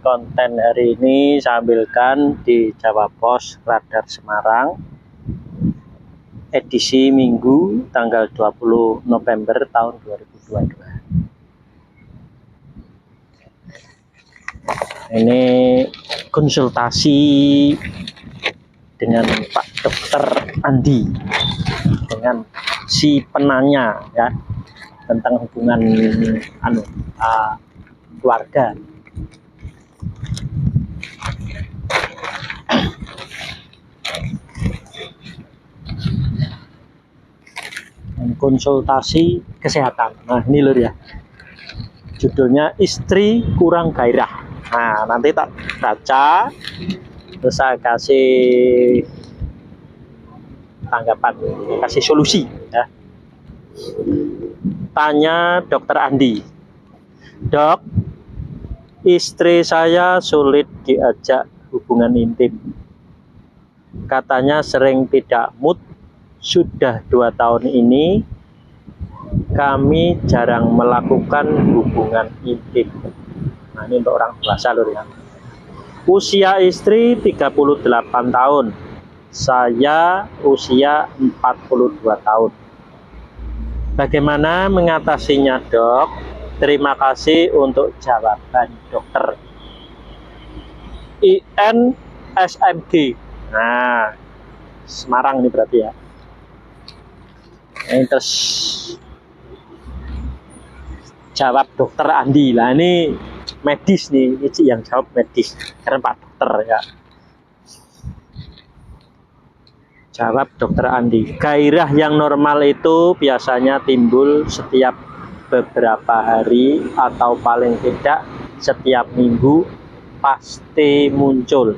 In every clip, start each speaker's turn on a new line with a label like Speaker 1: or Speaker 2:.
Speaker 1: konten hari ini saya ambilkan di Jawa Pos Radar Semarang, edisi Minggu tanggal 20 November tahun 2022. Ini konsultasi dengan Pak Dokter Andi, dengan si penanya ya, tentang hubungan keluarga. Konsultasi kesehatan. Nah ini lur ya, judulnya istri kurang gairah. Nah nanti tak baca terus saya kasih tanggapan, kasih solusi ya. Tanya Dokter Andi, Dok, istri saya sulit diajak hubungan intim, katanya sering tidak mood. Sudah 2 tahun ini kami jarang melakukan hubungan intim. Nah ini untuk orang dewasa lur ya. Usia istri 38 tahun, saya usia 42 tahun. Bagaimana mengatasinya, Dok? Terima kasih untuk jawaban dokter. IN SMG. Nah, Semarang ini berarti ya. Ini terus jawab Dokter Andi. Lah ini medis nih, ini yang jawab medis karena Pak Dokter ya. Jawab Dokter Andi, gairah yang normal itu biasanya timbul setiap beberapa hari atau paling tidak setiap minggu pasti muncul.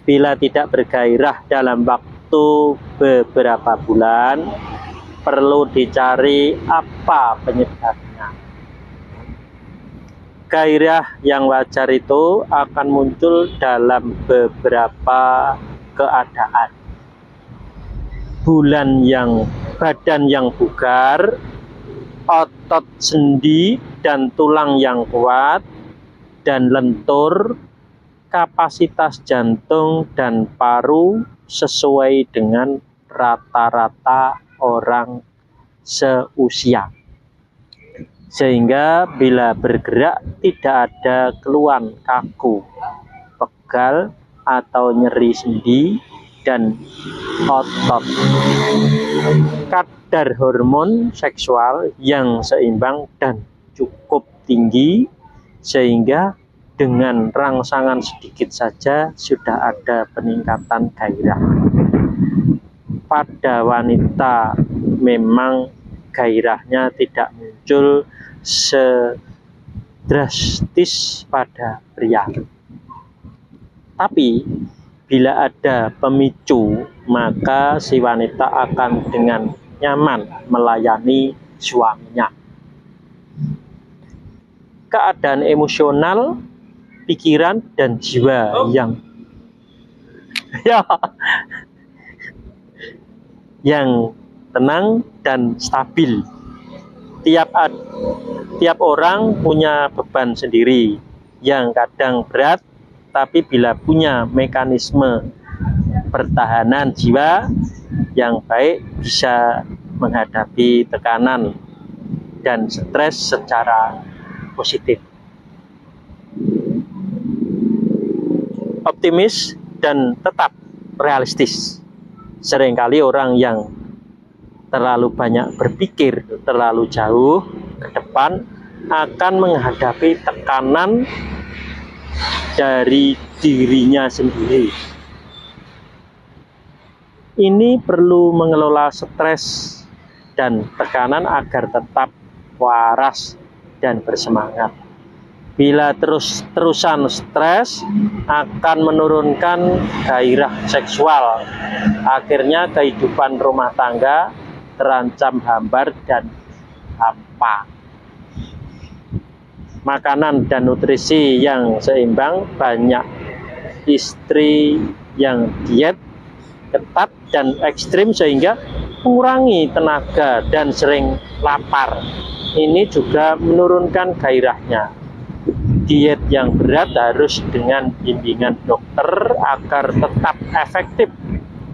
Speaker 1: Bila tidak bergairah dalam waktu beberapa bulan, perlu dicari apa penyebabnya. Gairah yang wajar itu akan muncul dalam beberapa keadaan. Badan yang bugar, otot sendi dan tulang yang kuat dan lentur, kapasitas jantung dan paru sesuai dengan rata-rata orang seusia, sehingga bila bergerak tidak ada keluhan kaku, pegal atau nyeri sendi dan otot. Kadar hormon seksual yang seimbang dan cukup tinggi, sehingga dengan rangsangan sedikit saja sudah ada peningkatan gairah. Pada wanita memang gairahnya tidak muncul sedrastis pada pria. Tapi bila ada pemicu, maka si wanita akan dengan nyaman melayani suaminya. Keadaan emosional, pikiran dan jiwa yang tenang dan stabil. Tiap orang punya beban sendiri yang kadang berat, tapi bila punya mekanisme pertahanan jiwa yang baik bisa menghadapi tekanan dan stres secara positif. Optimis dan tetap realistis. Seringkali orang yang terlalu banyak berpikir, terlalu jauh ke depan akan menghadapi tekanan dari dirinya sendiri. Ini perlu mengelola stres dan tekanan agar tetap waras dan bersemangat. Bila terus-terusan stres akan menurunkan gairah seksual. Akhirnya kehidupan rumah tangga terancam hambar dan hampa. Makanan dan nutrisi yang seimbang, banyak istri yang diet ketat dan ekstrim sehingga mengurangi tenaga dan sering lapar. Ini juga menurunkan gairahnya. diet yang berat harus dengan bimbingan dokter agar tetap efektif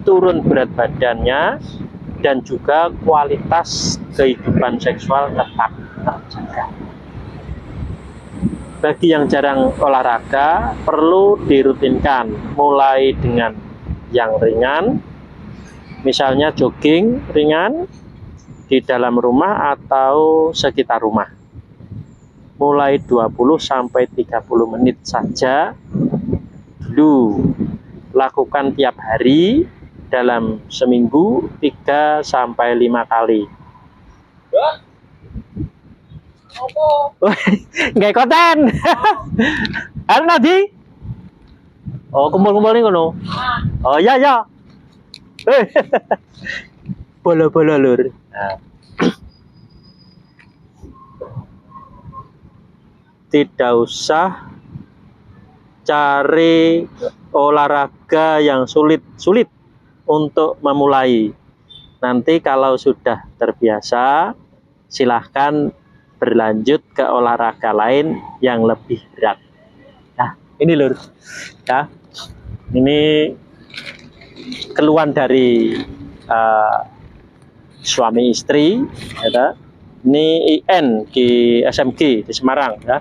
Speaker 1: turun berat badannya dan juga kualitas kehidupan seksual tetap terjaga. Bagi yang jarang olahraga, perlu dirutinkan mulai dengan yang ringan, misalnya jogging ringan di dalam rumah atau sekitar rumah. Mulai 20 sampai 30 menit saja dulu. Lakukan tiap hari dalam seminggu 3 sampai 5 kali. Nggak konten. Halo Nadi. Oh, kumpul-kumpul nih kono. Oh iya ya. Bola-bola lur. Nah. Tidak usah cari olahraga yang sulit untuk memulai. Nanti kalau sudah terbiasa, silahkan berlanjut ke olahraga lain yang lebih berat. Nah, ini lur. Ya. Ini keluhan dari suami istri, ya. Ini IN di SMG di Semarang, ya.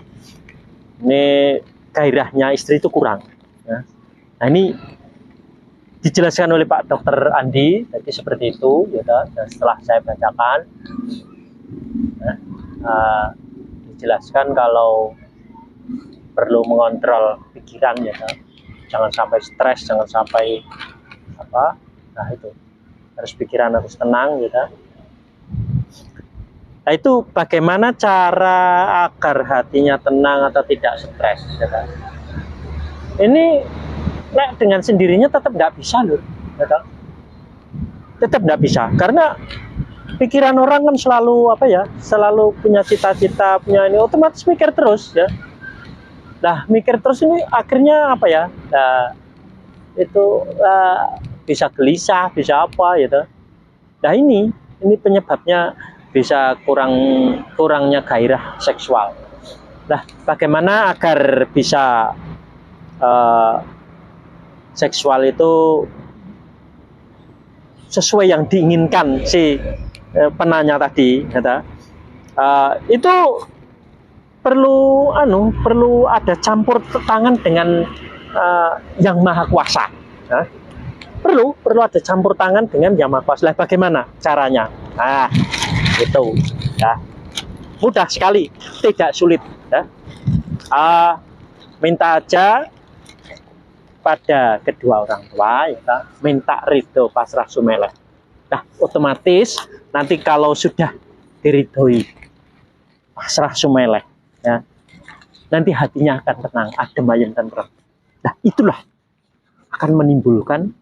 Speaker 1: Ini gairahnya istri itu kurang, ya. Nah, ini dijelaskan oleh Pak Dokter Andi, jadi seperti itu, ya. Dan setelah saya bacakan, ya, dijelaskan kalau perlu mengontrol pikiran, ya. Jangan sampai stres, jangan sampai apa, nah itu harus pikiran harus tenang, ya. Nah, itu bagaimana cara agar hatinya tenang atau tidak stres, ya kan? Ini dengan sendirinya tetap nggak bisa loh, ya kan? Tetap nggak bisa, karena pikiran orang kan selalu apa ya, selalu punya cita-cita, punya ini, otomatis mikir terus, ya. Nah, mikir terus ini akhirnya apa ya? Nah, itu bisa gelisah, bisa apa, gitu. Nah, ini penyebabnya bisa kurangnya gairah seksual. Nah, bagaimana agar bisa seksual itu sesuai yang diinginkan si penanya tadi, kata, itu perlu ada campur tangan dengan yang maha kuasa. Nah, perlu ada campur tangan dengan yang maha kuasa. Bagaimana caranya? Nah, itu ya, mudah sekali, tidak sulit, ya. Minta aja pada kedua orang tua, ya, minta ridho pasrah sumeleh. Nah, otomatis nanti kalau sudah diridhoi pasrah sumeleh, ya, nanti hatinya akan tenang, adem ayem tentrem. Nah, itulah akan menimbulkan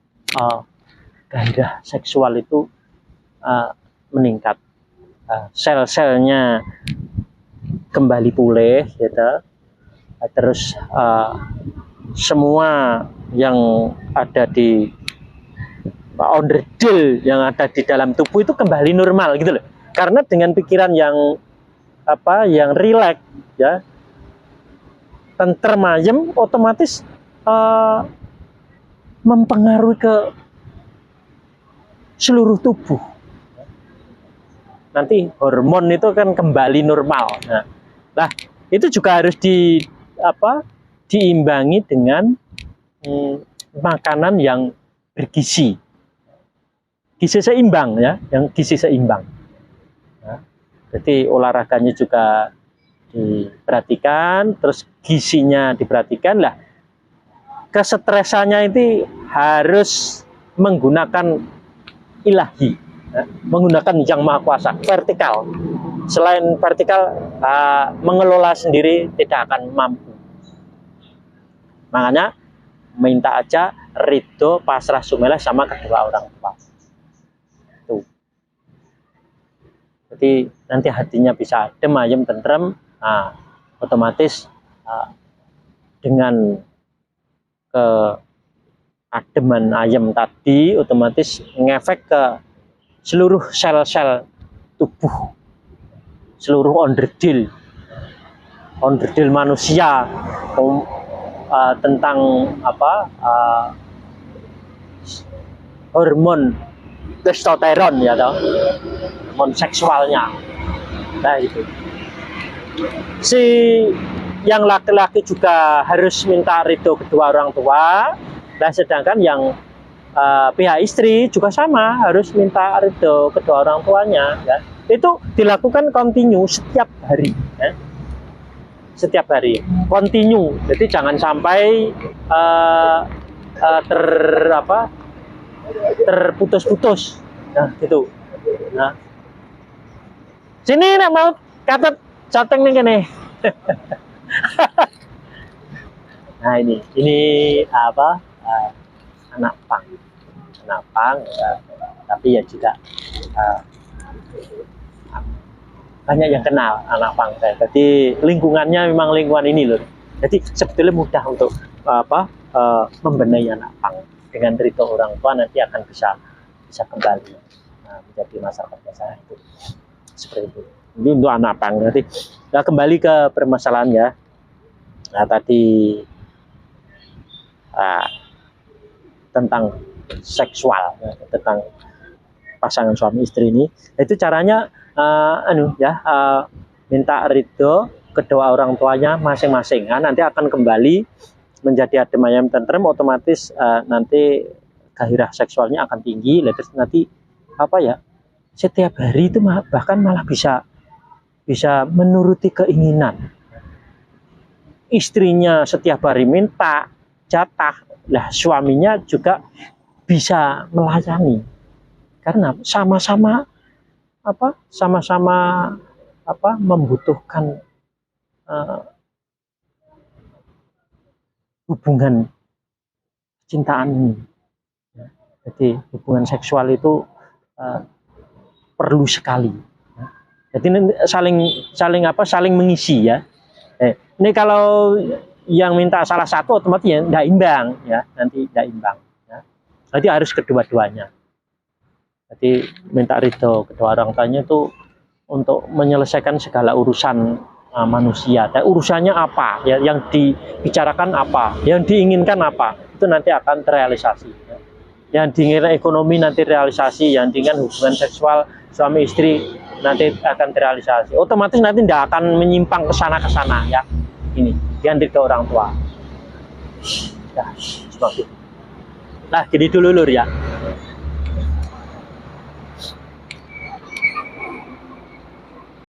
Speaker 1: gairah seksual itu meningkat. Sel-selnya kembali pulih, gitu. Terus semua yang ada di onderdil yang ada di dalam tubuh itu kembali normal, gitu loh. Karena dengan pikiran yang yang rileks, ya, tentrem ayem, otomatis mempengaruhi ke seluruh tubuh. Nanti hormon itu kan kembali normal. Nah, itu juga harus diimbangi dengan makanan yang bergizi, gizi seimbang, ya, yang gizi seimbang. Nah, jadi olahraganya juga diperhatikan, terus gizinya diperhatikan lah. Kesetresannya itu harus menggunakan ilahi, ya, menggunakan yang maha kuasa, vertikal. Selain vertikal, mengelola sendiri tidak akan mampu. Makanya minta aja ridho pasrah sumeleh sama kedua orang tua. Tuh. Jadi nanti hatinya bisa adem ayem tentrem. Nah, otomatis dengan keademan ayem tadi otomatis ngefek ke seluruh sel-sel tubuh, seluruh onderdil manusia tentang apa hormon testosteron ya toh, hormon seksualnya. Nah itu si yang laki-laki juga harus minta ridho kedua orang tua. Nah sedangkan yang pihak istri juga sama, harus minta ridho kedua orang tuanya ya. Itu dilakukan kontinu setiap hari ya. Setiap hari kontinu, jadi jangan sampai terputus-putus. Nah gitu. Nah sini nek mau kata coteng nih gini. Nah ini apa anak pang ya. Tapi ya juga banyak yang kenal anak pang saya. Jadi lingkungannya memang lingkungan ini loh. Jadi sebetulnya mudah untuk membenahi anak pang. Dengan ridho orang tua nanti akan bisa kembali menjadi masyarakat biasa itu seperti itu. Ini untuk anak pang. Nanti nah, kembali ke permasalahan ya. Nah tadi tentang seksual, tentang pasangan suami istri ini, itu caranya minta ridho kedua orang tuanya masing-masing. Nah, nanti akan kembali menjadi adem ayem tentrem, otomatis nanti gairah seksualnya akan tinggi. Terus nanti setiap hari itu bahkan malah bisa menuruti keinginan istrinya. Setiap hari minta jatah, lah suaminya juga bisa melayani karena sama-sama membutuhkan hubungan cintaan ini. Jadi hubungan seksual itu perlu sekali. Jadi saling mengisi ya. Ini kalau yang minta salah satu otomatis ya tidak imbang ya, nanti tidak imbang. Ya. Jadi harus kedua-duanya. Jadi minta ridho kedua orang tuanya itu untuk menyelesaikan segala urusan manusia. Dan urusannya apa? Ya, yang dibicarakan apa? Yang diinginkan apa? Itu nanti akan terrealisasi. Ya. Yang diinginkan ekonomi nanti realisasi, yang diinginkan hubungan seksual suami istri nanti akan terrealisasi. Otomatis nanti tidak akan menyimpang ke sana ya. Ini yang ridho orang tua. Ya, seperti itu. Nah, jadi dulu lur ya.